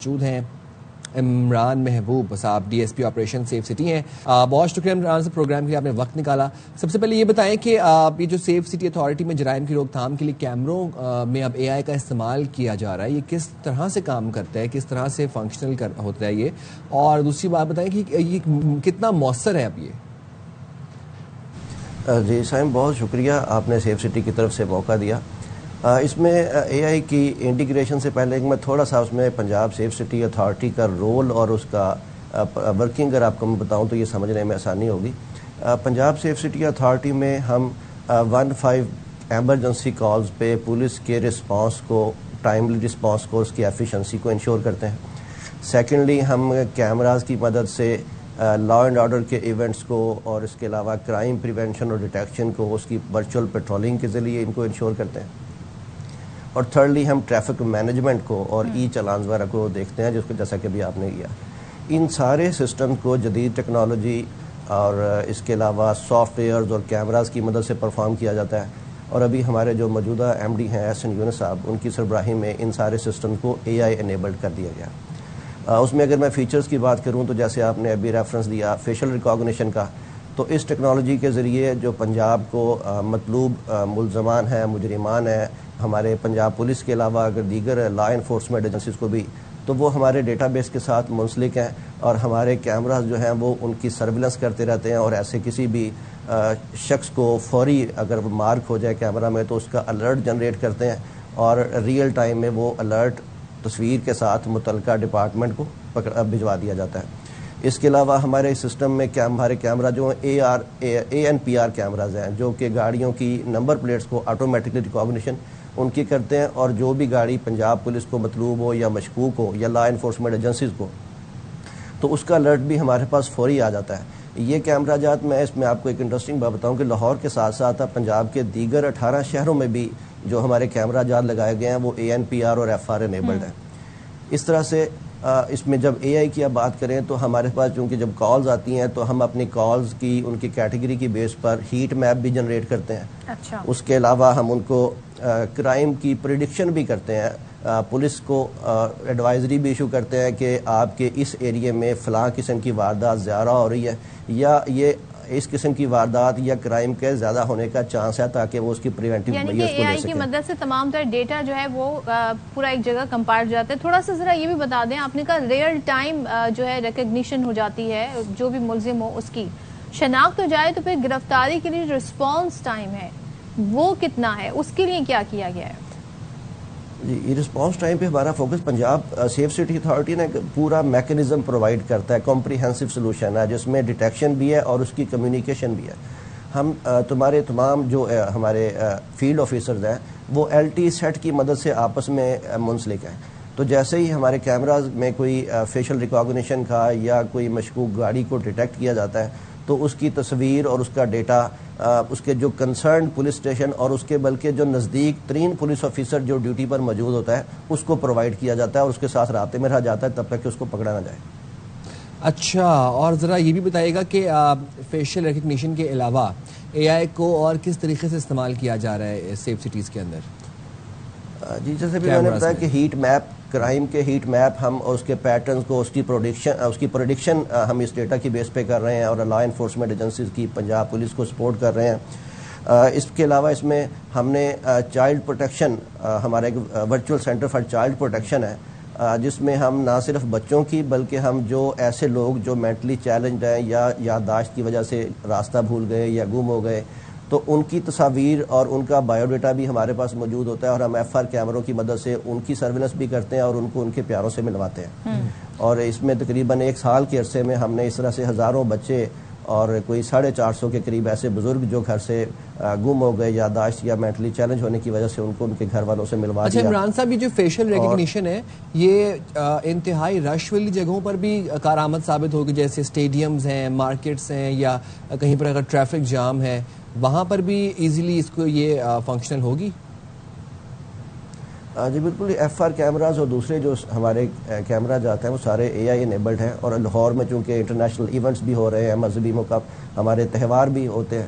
موجود ہیں عمران محبوب صاحب، D S P operation safe city ہیں. بہت شکریہ عمران سے پروگرام کے لیے آپ نے وقت نکالا. سب سے پہلے یہ بتائیں کہ یہ جو سیف سٹی اتھارٹی میں جرائم کی روک تھام کے لیے کیمروں میں اب اے آئی کا استعمال کیا جا رہا ہے، یہ کس طرح سے کام کرتا ہے، کس طرح سے فنکشنل ہوتا ہے یہ، اور دوسری بات بتائیں کہ یہ کتنا مؤثر ہے اب یہ؟ جی سائم، بہت شکریہ آپ نے سیف سٹی کی طرف سے موقع دیا. اس میں اے آئی کی انٹیگریشن سے پہلے میں تھوڑا سا اس میں پنجاب سیف سٹی اتھارٹی کا رول اور اس کا ورکنگ اگر آپ کو میں بتاؤں تو یہ سمجھنے میں آسانی ہوگی. پنجاب سیف سٹی اتھارٹی میں ہم 15 ایمرجنسی کالز پہ پولیس کے رسپانس کو، ٹائملی رسپانس کو، اس کی ایفیشنسی کو انشور کرتے ہیں. سیکنڈلی ہم کیمراز کی مدد سے لا اینڈ آرڈر کے ایونٹس کو اور اس کے علاوہ کرائم پریونشن اور ڈیٹیکشن کو اس کی ورچوئل پیٹرولنگ کے ذریعے ان کو انشور کرتے ہیں. اور تھرڈلی ہم ٹریفک مینجمنٹ کو اور ای چلانز وغیرہ کو دیکھتے ہیں، جس کو جیسا کہ بھی آپ نے کیا. ان سارے سسٹم کو جدید ٹیکنالوجی اور اس کے علاوہ سافٹ ویئرز اور کیمراز کی مدد سے پرفارم کیا جاتا ہے. اور ابھی ہمارے جو موجودہ ایم ڈی ہیں ایس این یونس صاحب، ان کی سربراہی میں ان سارے سسٹم کو اے آئی انیبلڈ کر دیا گیا. اس میں اگر میں فیچرز کی بات کروں تو جیسے آپ نے ابھی ریفرنس دیا فیشل ریکاگنیشن کا، تو اس ٹیکنالوجی کے ذریعے جو پنجاب کو مطلوب ملزمان ہیں، مجرمان ہیں، ہمارے پنجاب پولیس کے علاوہ اگر دیگر لا انفورسمنٹ ایجنسیز کو بھی، تو وہ ہمارے ڈیٹا بیس کے ساتھ منسلک ہیں اور ہمارے کیمراز جو ہیں وہ ان کی سرویلنس کرتے رہتے ہیں. اور ایسے کسی بھی شخص کو فوری اگر مارک ہو جائے کیمرہ میں تو اس کا الرٹ جنریٹ کرتے ہیں اور ریئل ٹائم میں وہ الرٹ تصویر کے ساتھ متعلقہ ڈپارٹمنٹ کو بھجوا دیا جاتا ہے. اس کے علاوہ ہمارے سسٹم میں ہمارے کیمرہ جو اے این پی آر کیمراز ہیں، جو کہ گاڑیوں کی نمبر پلیٹس کو آٹومیٹکلی ریکاگنیشن ان کی کرتے ہیں، اور جو بھی گاڑی پنجاب پولیس کو مطلوب ہو یا مشکوک ہو یا لا انفورسمنٹ ایجنسیز کو، تو اس کا الرٹ بھی ہمارے پاس فوری آ جاتا ہے. یہ کیمرہ جات میں اس میں آپ کو ایک انٹرسٹنگ بات بتاؤں کہ لاہور کے ساتھ ساتھ پنجاب کے دیگر 18 شہروں میں بھی جو ہمارے کیمرہ جات لگائے گئے ہیں وہ اے این پی آر اور ایف آر انیبلڈ ہیں. اس طرح سے اس میں جب اے آئی کی آپ بات کریں تو ہمارے پاس چونکہ جب کالز آتی ہیں تو ہم اپنی کالز کی ان کی کیٹیگری کی بیس پر ہیٹ میپ بھی جنریٹ کرتے ہیں. اچھا. اس کے علاوہ ہم ان کو کرائم کی پریڈکشن بھی کرتے ہیں. پولیس کو ایڈوائزری بھی ایشو کرتے ہیں کہ آپ کے اس ایریے میں فلاں قسم کی واردات زیادہ ہو رہی ہے یا یہ اس قسم کی واردات یا کرائم کے زیادہ ہونے کا چانس ہے، تاکہ وہ اس کی پریونٹیو یعنی کہ میئرز کو اے لے آئی کی سکیں. مدد سے تمام تر ڈیٹا جو ہے وہ پورا ایک جگہ کمپائل جاتا ہے. تھوڑا سا ذرا یہ بھی بتا دیں، آپ نے کہا ریئل ٹائم جو ہے ریکگنیشن ہو جاتی ہے، جو بھی ملزم ہو اس کی شناخت ہو جائے، تو پھر گرفتاری کے لیے رسپانس ٹائم ہے وہ کتنا ہے، اس کے لیے کیا کیا گیا ہے؟ جی، رسپانس ٹائم پہ ہمارا focus Punjab safe city authority نے پورا میکینزم پرووائڈ کرتا ہے، کمپریہنسو سلوشن ہے جس میں ڈیٹیکشن بھی ہے اور اس کی کمیونیکیشن بھی ہے. ہم تمہارے تمام جو ہمارے فیلڈ آفیسرز ہیں وہ ایل ٹی سیٹ کی مدد سے آپس میں منسلک ہیں. تو جیسے ہی ہمارے کیمراز میں کوئی فیشل ریکاگنیشن کا یا کوئی مشکوک گاڑی کو ڈیٹیکٹ کیا جاتا ہے تو اس کی تصویر اور اس کا ڈیٹا اس کے جو کنسرنڈ پولیس اسٹیشن اور اس کے بلکہ جو نزدیک ترین پولیس آفیسر جو ڈیوٹی پر موجود ہوتا ہے اس کو پرووائڈ کیا جاتا ہے اور اس کے ساتھ رابطے میں رہا جاتا ہے تب تک کہ اس کو پکڑا نہ جائے. اچھا، اور ذرا یہ بھی بتائیے گا کہ فیشل ریکگنیشن کے علاوہ اے آئی کو اور کس طریقے سے استعمال کیا جا رہا ہے سیف سٹیز کے اندر؟ جی، جیسے بھی میں نے بتایا کہ ہیٹ میپ، کرائم کے ہیٹ میپ ہم اور اس کے پیٹرنز کو، اس کی پروڈکشن ہم اس ڈیٹا کی بیس پہ کر رہے ہیں اور لا انفورسمنٹ ایجنسیز کی پنجاب پولیس کو سپورٹ کر رہے ہیں. اس کے علاوہ اس میں ہم نے چائلڈ پروٹیکشن، ہمارا ایک virtual centre for child protection ہے جس میں ہم نہ صرف بچوں کی بلکہ ہم جو ایسے لوگ جو مینٹلی چیلنجڈ ہیں یا یادداشت کی وجہ سے راستہ بھول گئے یا گم ہو گئے، تو ان کی تصاویر اور ان کا بایو ڈیٹا بھی ہمارے پاس موجود ہوتا ہے اور ہم ایف آر کیمروں کی مدد سے ان کی سرویلنس بھی کرتے ہیں اور ان کو ان کے پیاروں سے ملواتے ہیں. اور اس میں تقریباً 1 سال کے عرصے میں ہم نے اس طرح سے ہزاروں بچے اور کوئی 450 کے قریب ایسے بزرگ جو گھر سے گم ہو گئے یادداشت یا مینٹلی چیلنج ہونے کی وجہ سے ان کو ان کے گھر والوں سے ملوا دیا. اچھا عمران صاحب، یہ جو فیشل ریکگنیشن ہے یہ انتہائی رش والی جگہوں پر بھی کارآمد ثابت ہوگی، جیسے اسٹیڈیمز ہیں، مارکیٹس ہیں، یا کہیں پر اگر ٹریفک جام ہے وہاں پر بھی ایزیلی اس کو یہ فنکشنل ہوگی؟ جی بالکل. ایف آر کیمراز اور دوسرے جو ہمارے کیمرہ جاتے ہیں وہ سارے اے آئی انیبلڈ ہیں. اور لاہور میں چونکہ انٹرنیشنل ایونٹس بھی ہو رہے ہیں، مذہبی موقع، ہمارے تہوار بھی ہوتے ہیں،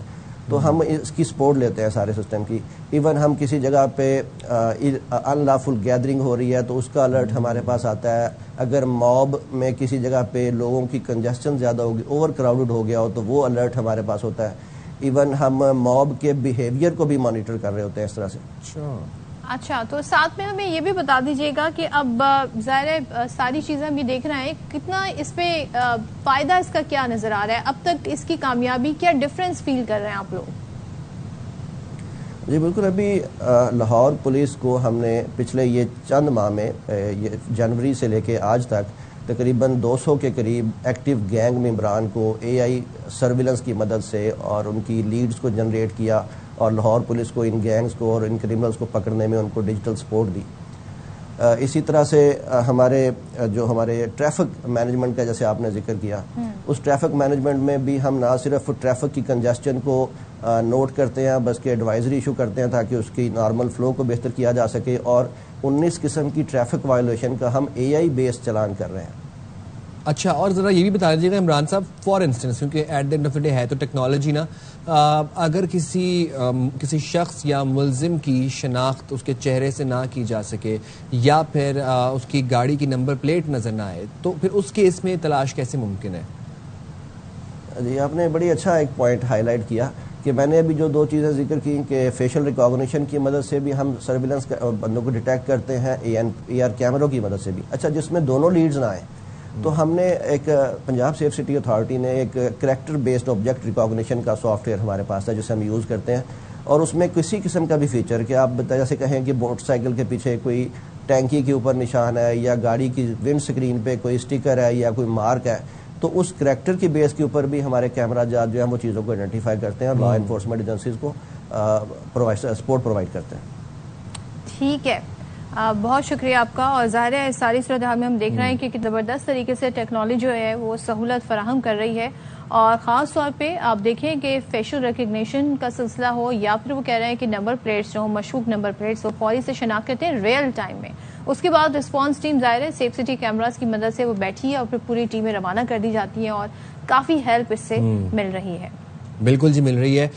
تو ہم اس کی سپورٹ لیتے ہیں سارے سسٹم کی. ایون ہم کسی جگہ پہ ان لافل گیدرنگ ہو رہی ہے تو اس کا الرٹ ہمارے پاس آتا ہے. اگر موب میں کسی جگہ پہ لوگوں کی کنجسشن زیادہ ہوگی, اوور کراؤڈڈ ہو گیا ہو, تو وہ الرٹ ہمارے پاس ہوتا ہے. ایون ہم موب کے بیہیویئر کو بھی مانیٹر کر رہے ہوتے ہیں اس طرح سے. اچھا, تو ساتھ میں ہمیں یہ بھی بتا دیجیے گا کہ اب ظاہر ساری چیزیں ہم یہ دیکھ رہے ہیں, کتنا اس پہ فائدہ اس کا کیا نظر آ رہا ہے اب تک, اس کی کامیابی کیا ڈفرینس فیل کر رہے ہیں آپ لوگ؟ جی بالکل. ابھی لاہور پولیس کو ہم نے پچھلے یہ چند ماہ میں جنوری سے لے کے آج تک تقریباً 200 کے قریب ایکٹیو گینگ ممبران کو اے آئی سرویلنس کی مدد سے اور ان کی لیڈز کو جنریٹ کیا, اور لاہور پولیس کو ان گینگز کو اور ان کرمنلز کو پکڑنے میں ان کو ڈیجیٹل سپورٹ دی. اسی طرح سے ہمارے ٹریفک مینجمنٹ کا جیسے آپ نے ذکر کیا, اس ٹریفک مینجمنٹ میں بھی ہم نہ صرف ٹریفک کی کنجسشن کو نوٹ کرتے ہیں بلکہ ایڈوائزری ایشو کرتے ہیں تاکہ اس کی نارمل فلو کو بہتر کیا جا سکے, اور 19 قسم کی ٹریفک وائلیشن کا ہم اے آئی بیس چلان کر رہے ہیں. اچھا, اور ذرا یہ بھی بتا دیجیے گا عمران صاحب, فار انسٹنس, کیونکہ at the end of the day ہے تو ٹیکنالوجی نا, اگر کسی شخص یا ملزم کی شناخت اس کے چہرے سے نہ کی جا سکے یا پھر اس کی گاڑی کی نمبر پلیٹ نظر نہ آئے, تو پھر اس کیس میں تلاش کیسے ممکن ہے؟ جی آپ نے بڑی اچھا ایک پوائنٹ ہائی لائٹ کیا کہ میں نے ابھی جو 2 چیزیں ذکر کی کہ فیشل ریکاگنیشن کی مدد سے بھی ہم سرویلنس بندوں کو ڈیٹیکٹ کرتے ہیں, اے آر کیمروں کی مدد سے بھی. اچھا, جس میں دونوں لیڈز نہ آئیں تو ہم نے ایک پنجاب سیف سٹی اتھارٹی نے ایک کریکٹر بیسڈ آبجیکٹ ریکاگنیشن کا سافٹ ویئر ہمارے پاس ہے جسے ہم یوز کرتے ہیں, اور اس میں کسی قسم کا بھی فیچر کہ آپ جیسے کہیں کہ موٹر سائیکل کے پیچھے کوئی ٹینکی کے اوپر نشان ہے یا گاڑی کی ونڈ سکرین پہ کوئی اسٹیکر ہے یا کوئی مارک ہے, تو اس کریکٹر کی بیس کے اوپر بھی ہمارے کیمرہ جات جو ہیں وہ چیزوں کو آئیڈینٹیفائی کرتے ہیں اور لا انفورسمنٹ ایجنسیز کو سپورٹ پرووائڈ کرتے ہیں. ٹھیک ہے, بہت شکریہ آپ کا. اور ظاہر ہے ساری صورتحال میں ہم دیکھ رہے ہیں کہ زبردست طریقے سے ٹیکنالوجی جو ہے وہ سہولت فراہم کر رہی ہے, اور خاص طور پہ آپ دیکھیں کہ فیشل ریکگنیشن کا سلسلہ ہو یا پھر وہ کہہ رہے ہیں کہ نمبر پلیٹس جو ہوں, مشکوک نمبر پلیٹس, وہ فوری سے شناخت کرتے ہیں ریئل ٹائم میں. اس کے بعد رسپانس ٹیم ظاہر ہے سیف سٹی کیمراز کی مدد سے وہ بیٹھی ہے اور پھر پوری ٹیمیں روانہ کر دی جاتی ہیں, اور کافی ہیلپ اس سے مل رہی ہے. بالکل جی, مل رہی ہے.